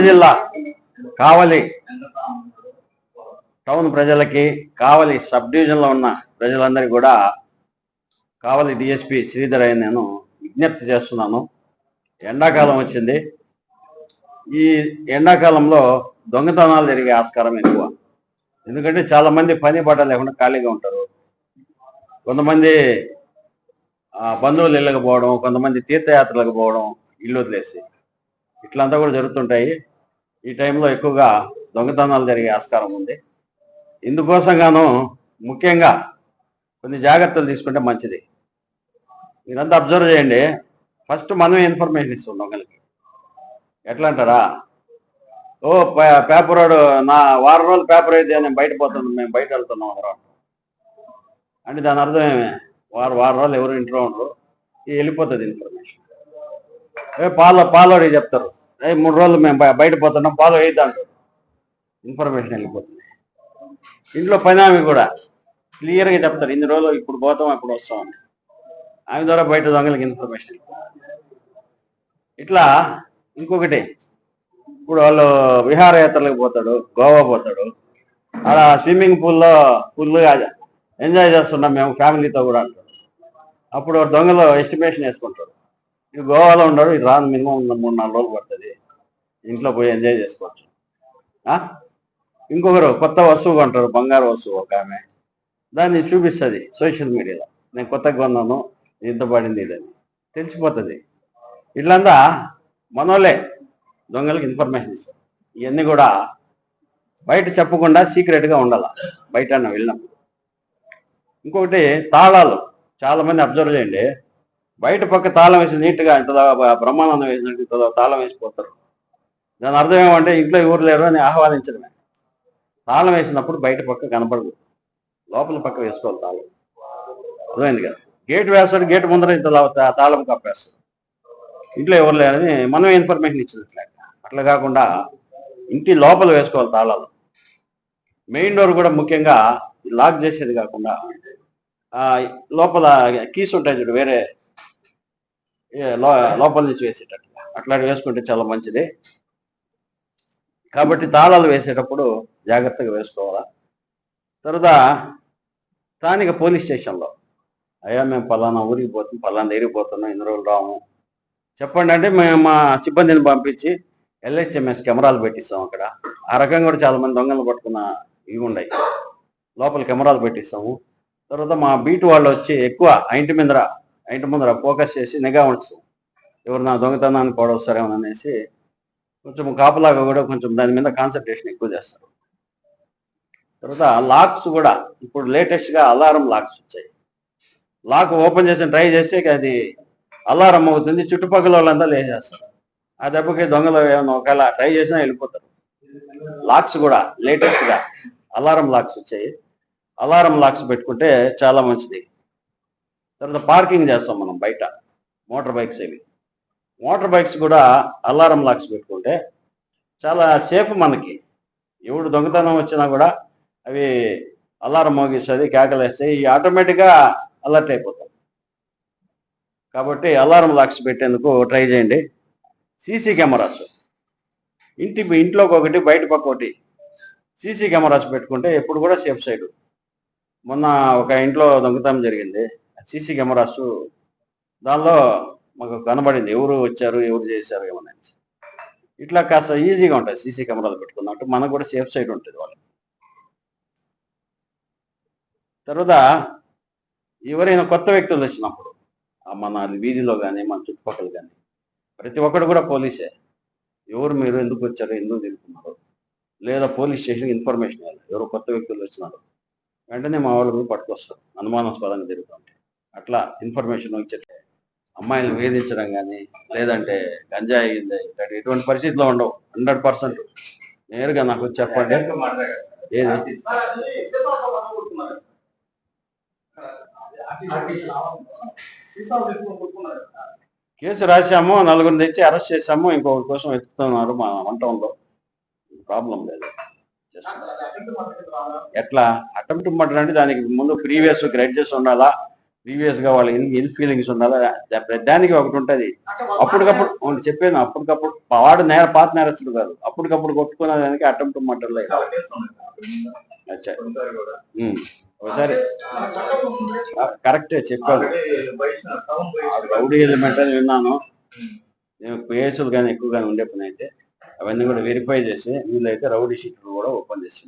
జిల్లా కావలి టౌన్ ప్రజలకి, కావలి సబ్ డివిజన్లో ఉన్న ప్రజలందరికీ కూడా కావలి డిఎస్పి శ్రీధర్ అని నేను విజ్ఞప్తి చేస్తున్నాను. ఎండాకాలం వచ్చింది. ఈ ఎండాకాలంలో దొంగతనాలు జరిగే ఆస్కారం ఎక్కువ. ఎందుకంటే చాలా మంది పని బట్ట లేకుండా ఖాళీగా ఉంటారు. కొంతమంది బంధువులు ఇళ్ళకి పోవడం, కొంతమంది తీర్థయాత్రలకు పోవడం, ఇల్లు వదిలేసి ఇట్లంతా కూడా జరుగుతుంటాయి. ఈ టైంలో ఎక్కువగా దొంగతనాలు జరిగే ఆస్కారం ఉంది. ఇందుకోసంగాను ముఖ్యంగా కొన్ని జాగ్రత్తలు తీసుకుంటే మంచిది. మీరంతా అబ్జర్వ్ చేయండి. ఫస్ట్ మనమే ఇన్ఫర్మేషన్ ఇస్తాం దొంగలకి. ఎట్లా అంటారా, ఓ పేపర్ వాడు నా వారం రోజులు పేపర్ అయితే నేను బయట పోతున్నాను, మేము బయట వెళ్తున్నాం అందరం అంటే దాని అర్థం ఏమే, వారం రోజులు ఎవరు ఇంట్లో ఉండరు, వెళ్ళిపోతుంది ఇన్ఫర్మేషన్. పాలోడికి చెప్తారు, 3 రోజులు మేము బయట పోతున్నాం, పాలు వేద్దాంటారు, ఇన్ఫర్మేషన్ వెళ్ళిపోతుంది. ఇంట్లో పని ఆమె కూడా క్లియర్గా చెప్తారు, ఇన్ని రోజులు ఇప్పుడు పోతాం అప్పుడు వస్తామని. ఆమె ద్వారా బయట దొంగలకి ఇన్ఫర్మేషన్. ఇట్లా ఇంకొకటి, ఇప్పుడు వాళ్ళు విహారయాత్రలకు పోతాడు, గోవా పోతాడు, అలా స్విమ్మింగ్ పూల్లో ఫుల్గా ఎంజాయ్ చేస్తున్నాం మేము ఫ్యామిలీతో కూడా అంటాడు. అప్పుడు దొంగలు ఎస్టిమేషన్ వేసుకుంటాడు, ఇది గోవాలో ఉండడు, ఇది రాను మినిమం 3-4 రోజులు పడుతుంది, ఇంట్లో పోయి ఎంజాయ్ చేసుకోవచ్చు. ఇంకొకరు కొత్త వస్తువు కొంటారు, బంగారు వస్తువు, ఒక ఆమె దాన్ని చూపిస్తుంది సోషల్ మీడియాలో, నేను కొత్తగా కొన్నాను, ఇంత పడింది ఇదని తెలిసిపోతుంది. ఇట్లంతా మనోళ్ళే దొంగలకి ఇన్ఫర్మేషన్ ఇస్తారు. ఇవన్నీ కూడా బయట చెప్పకుండా సీక్రెట్గా ఉండాలి బయట వెళ్ళినప్పుడు. ఇంకొకటి తాళాలు, చాలా మంది అబ్జర్వ్ చేయండి, బయట పక్క తాళం వేసి నీట్గా ఇంతదా బ్రహ్మానందం వేసినట్టు ఇంతదా తాళం వేసిపోతారు. దాని అర్థం ఏమంటే ఇంట్లో ఎవరు లేరు అని ఆహ్వానించడమే. తాళం వేసినప్పుడు బయట పక్క కనపడదు, లోపల పక్క వేసుకోవాలి తాళం. అర్థమైంది కదా. గేట్ వేస్తాడు, గేట్ ముందర ఇంత తాళం కప్పేస్తాడు, ఇంట్లో ఎవరు లేరని మనం ఇన్ఫర్మేషన్ ఇచ్చినట్లే. అట్లా కాకుండా ఇంటి లోపల వేసుకోవాలి తాళాలు. మెయిన్ డోర్ కూడా ముఖ్యంగా లాక్ చేసేది కాకుండా లోపల కీస్ ఉంటాయి చూడు, వేరే లోపల నుంచి వేసేటట్టు అట్లాంటి వేసుకుంటే చాలా మంచిది. కాబట్టి తాళాలు వేసేటప్పుడు జాగ్రత్తగా వేసుకోవాలా. తర్వాత స్థానిక పోలీస్ స్టేషన్లో, అయ్యా మేము పలానా ఊరికి పోతున్నాం, పలానా దగ్గరికి పోతున్నాం, ఇన్ని రోజులు రాము చెప్పండి అంటే మేము మా సిబ్బందిని పంపించి LHMS కెమెరాలు పెట్టిస్తాం అక్కడ. ఆ రకంగా కూడా చాలా మంది దొంగలు పట్టుకున్న ఇవి ఉన్నాయి, లోపల కెమెరాలు పెట్టిస్తాము. తర్వాత మా బీట్ వాళ్ళు వచ్చి ఎక్కువ ఇంటి ముందర ఫోకస్ చేసి నిఘా ఉంచుతాం, ఎవరు నా దొంగతనాన్ని పోడొస్తారేమో అనేసి కొంచెం కాపలాగా కూడా కొంచెం దాని మీద కాన్సన్ట్రేషన్ ఎక్కువ చేస్తారు. తర్వాత లాక్స్ కూడా ఇప్పుడు లేటెస్ట్గా అలారం లాక్స్ వచ్చాయి. లాక్ ఓపెన్ చేసి ట్రై చేస్తే అది అలారం అవుతుంది, చుట్టుపక్కల వాళ్ళంతా లేచేస్తారు. ఆ దెబ్బకి దొంగలు ఏమన్నా ఒకవేళ ట్రై చేసినా వెళ్ళిపోతారు. లాక్స్ కూడా లేటెస్ట్గా అలారం లాక్స్ వచ్చాయి, అలారం లాక్స్ పెట్టుకుంటే చాలా మంచిది. తర్వాత పార్కింగ్ చేస్తాం మనం బయట, మోటార్ బైక్స్ కూడా అలారం లాక్స్ పెట్టుకుంటే చాలా సేఫ్. మనకి ఎవడు దొంగతనం వచ్చినా కూడా అవి అలారం మోగిస్తుంది, కేకలేస్తాయి, ఆటోమేటిక్గా అలర్ట్ అయిపోతాం. కాబట్టి అలారం లాక్స్ పెట్టేందుకు ట్రై చేయండి. సీసీ కెమెరాస్ ఇంట్లోకి ఒకటి, బయట పక్క ఒకటి సీసీ కెమెరాస్ పెట్టుకుంటే ఎప్పుడు కూడా సేఫ్ సైడ్. మొన్న ఒక ఇంట్లో దొంగతనం జరిగింది, సీసీ కెమెరాస్ దానిలో మాకు కనబడింది ఎవరు వచ్చారు, ఎవరు చేశారు ఏమన్నా. ఇట్లా కాస్త ఈజీగా ఉంటుంది సీసీ కెమెరాలు పెట్టుకున్నట్టు, మనకు కూడా సేఫ్ సైడ్ ఉంటుంది వాళ్ళకి. తర్వాత ఎవరైనా కొత్త వ్యక్తులు వచ్చినప్పుడు మన వీధిలో కానీ మన చుట్టుపక్కల కానీ ప్రతి ఒక్కరు కూడా పోలీసే. ఎవరు మీరు, ఎందుకు వచ్చారు, ఎందుకు తిరుగుతున్నారు, లేదా పోలీస్ స్టేషన్కి ఇన్ఫర్మేషన్ ఇవ్వాలి. ఎవరు కొత్త వ్యక్తులు వచ్చినారు వెంటనే మా వాళ్ళు కూడా పట్టుకొస్తారు అనుమానాస్పదంగా తిరుగుతుంటే. అట్లా ఇన్ఫర్మేషన్ ఇచ్చే అమ్మాయిలు వేధించడం కానీ లేదంటే గంజాయి ఎటువంటి పరిస్థితిలో ఉండవు. 100% నేరుగా నాకు చెప్పండి. ఏది కేసు రాశాము, 4 తెచ్చి అరెస్ట్ చేశాము, ఇంకొకరి కోసం వెతుకుతున్నారు మా వంటంలో. ప్రాబ్లం లేదు. ఎట్లా అటెంప్ట్ మర్డర్ అంటే దానికి ముందు ప్రీవియస్ గ్రెడ్జెస్ ఉండాలా, ప్రీవియస్ గా వాళ్ళ ఎన్ని ఫీలింగ్స్ ఉండాలో దానికి ఒకటి ఉంటది. అప్పటికప్పుడు చెప్పాను, అప్పటికప్పుడు వాడు పాత నేరస్తుడు కాదు, అప్పటికప్పుడు కొట్టుకునే దానికి అటెంప్ట్ మర్డర్ లేదు. ఒకసారి కరెక్టే చెప్పాను, రౌడీ ఎలిమెంట్ అని విన్నాను. నేను కేసులు కానీ ఎక్కువగానే ఉండే పని అయితే అవన్నీ కూడా వెరిఫై చేసి వీళ్ళైతే రౌడీ షీట్లు కూడా ఓపెన్ చేసి